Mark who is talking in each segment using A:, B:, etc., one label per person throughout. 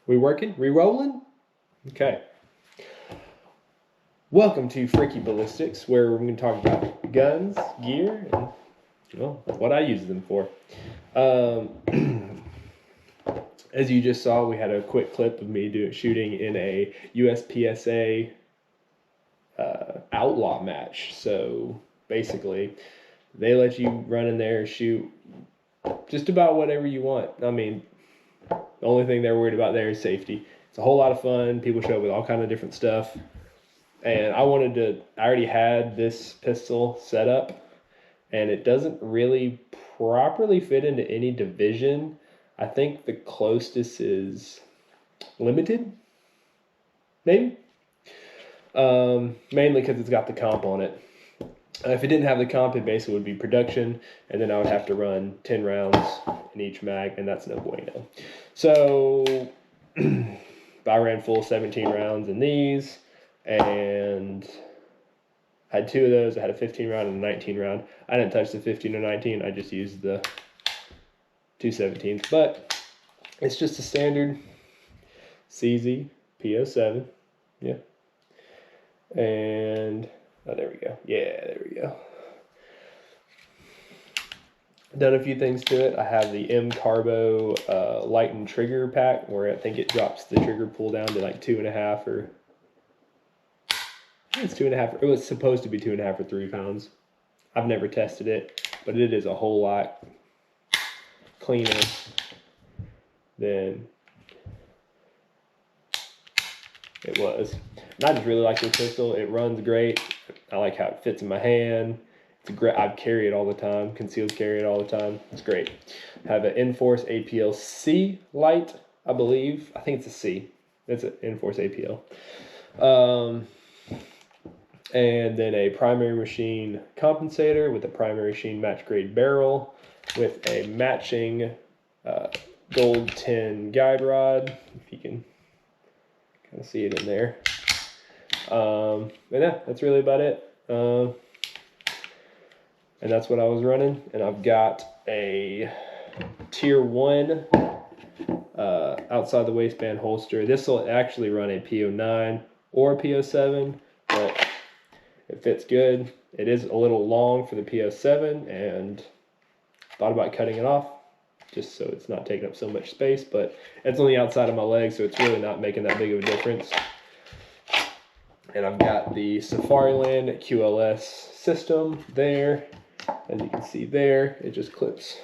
A: We working? Re-rolling? Okay. Welcome to Freaky Ballistics, where we're going to talk about guns, gear, and well, what I use them for. As you just saw, we had a quick clip of me shooting in a USPSA outlaw match. So basically, they let you run in there and shoot just about whatever you want. I mean, the only thing they're worried about there is safety. It's a whole lot of fun. People show up with all kind of different stuff. And I already had this pistol set up, and it doesn't really properly fit into any division. I think the closest is limited, maybe. Mainly because it's got the comp on it. If it didn't have the comp, it basically would be production, and then I would have to run 10 rounds in each mag, and that's no bueno. So I ran full 17 rounds in these, and I had two of those. I had a 15 round and a 19 round. I didn't touch the 15 or 19. I just used the 217s, but it's just a standard CZ P-07. Yeah. And oh, there we go. Yeah, there we go. Done a few things to it. I have the M Carbo lightened trigger pack, where I think it drops the trigger pull down to like 2.5 or it's 2.5. It was supposed to be 2.5 or 3 pounds. I've never tested it, but it is a whole lot cleaner than it was. And I just really like this pistol. It runs great. I like how it fits in my hand. It's great. I carry it all the time. Concealed carry it all the time. It's great. I have an Enforce APL C light, I believe. I think it's a C. It's an Enforce APL. And then a primary machine compensator with a primary machine match grade barrel with a matching gold 10 guide rod, if you can kind of see it in there. And yeah, that's really about it. And that's what I was running. And I've got a tier 1 outside the waistband holster. This will actually run a P-09 or a P-07, but it fits good. It is a little long for the P-07, and thought about cutting it off just so it's not taking up so much space, but it's on the outside of my leg, so it's really not making that big of a difference. And I've got the Safariland QLS system there. As you can see there, it just clips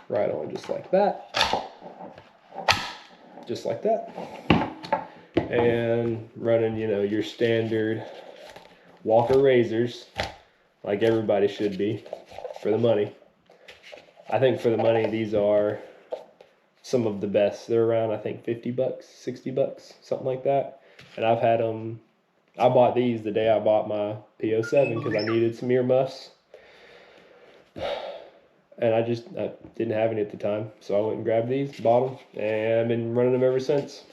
A: right on just like that. Just like that. And running, your standard Walker razors, like everybody should be, for the money. I think for the money, these are some of the best. They're around, I think, $50, $60, something like that. And I've had them. I bought these the day I bought my P-07 because I needed some earmuffs. And I didn't have any at the time, so I went and grabbed these, bought them, and I've been running them ever since.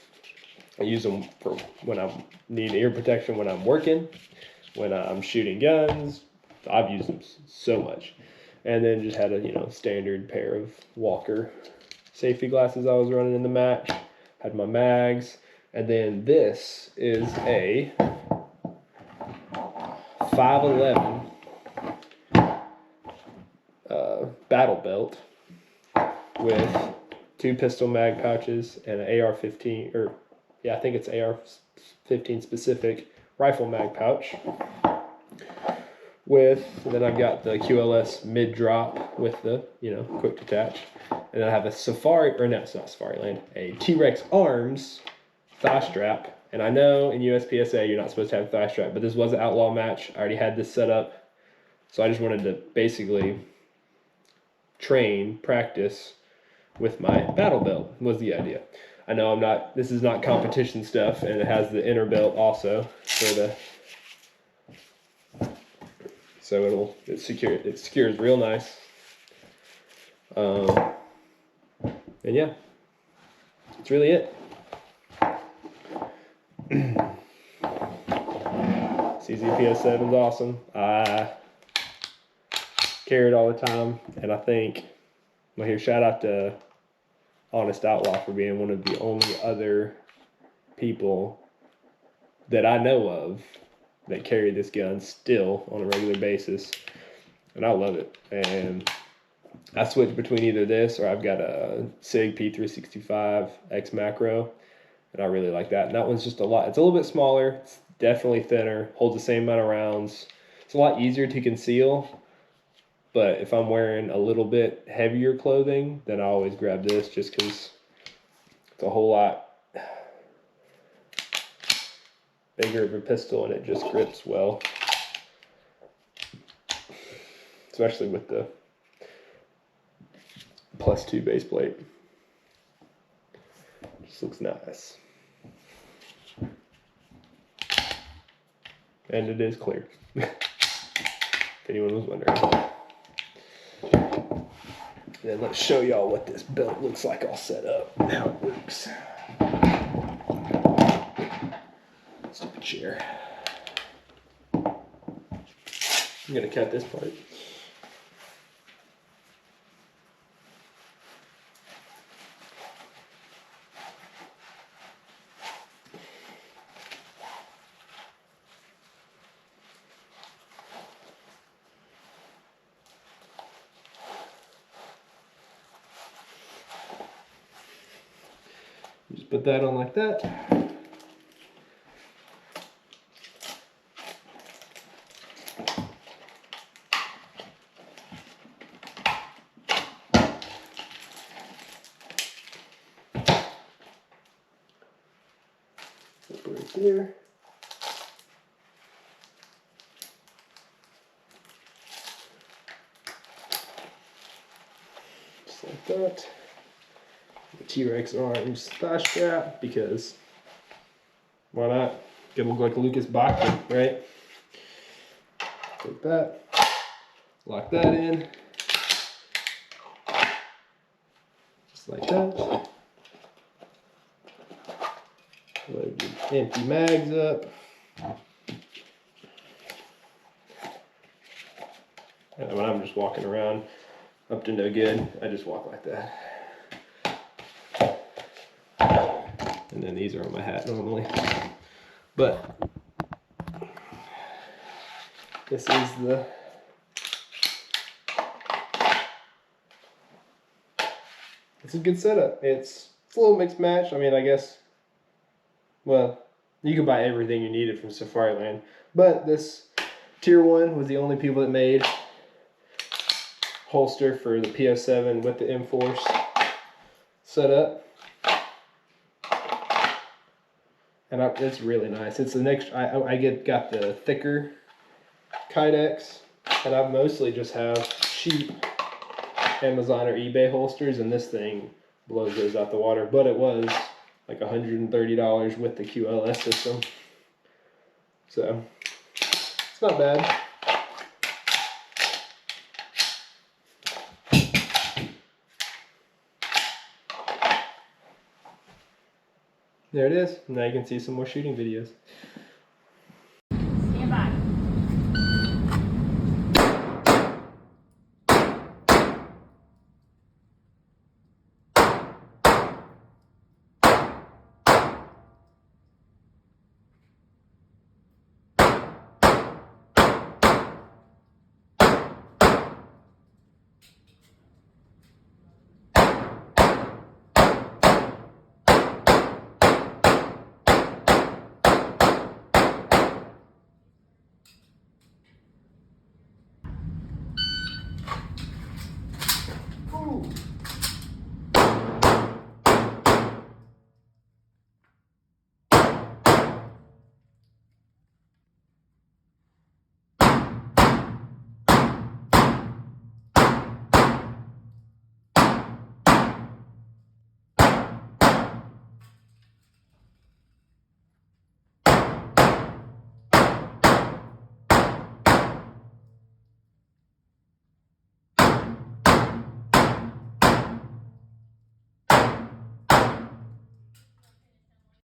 A: I use them for when I need ear protection when I'm working, when I'm shooting guns. I've used them so much. And then just had a standard pair of Walker safety glasses I was running in the match. Had my mags. And then this is a 511 battle belt with 2 pistol mag pouches and an AR-15, or yeah, I think it's AR-15 specific rifle mag pouch. Then I've got the QLS mid drop with the quick detach, and then I have a it's not Safariland, a T-Rex Arms thigh strap. And I know in USPSA you're not supposed to have a thigh strap, but this was an outlaw match. I already had this set up, so I just wanted to basically practice with my battle belt was the idea. I know this is not competition stuff, and it has the inner belt also so it secures real nice. And yeah, that's really it. CZPS7 is awesome. I carry it all the time, and I think, well, here, shout out to Honest Outlaw for being one of the only other people that I know of that carry this gun still on a regular basis, and I love it. And I switch between either this or I've got a SIG P365 X Macro, and I really like that. And that one's just a lot. It's a little bit smaller. It's definitely thinner. Holds the same amount of rounds. It's a lot easier to conceal. But if I'm wearing a little bit heavier clothing, then I always grab this just because it's a whole lot bigger of a pistol and it just grips well. Especially with the +2 base plate. Just looks nice. And it is clear. If anyone was wondering. Then let's show y'all what this belt looks like all set up and how it works. Stupid chair. I'm gonna cut this part. Just put that on like that. Right there. Just like that. The T-Rex arms thigh strap, because why not? Gonna look like a Lucas Bachman, right? Take that, lock that in, just like that. Load your empty mags up. And when I'm just walking around up to no good, I just walk like that. And then these are on my hat normally. But this is the it's a good setup. It's a little mixed match. I mean, I guess, well, you can buy everything you needed from Safariland, but this Tier 1 was the only people that made holster for the P-07 with the M-Force setup. And it's really nice. It's the next, got the thicker Kydex, and I mostly just have cheap Amazon or eBay holsters, and this thing blows those out the water. But it was like $130 with the QLS system, so it's not bad. There it is. Now you can see some more shooting videos.
B: Stand by.
A: Ooh.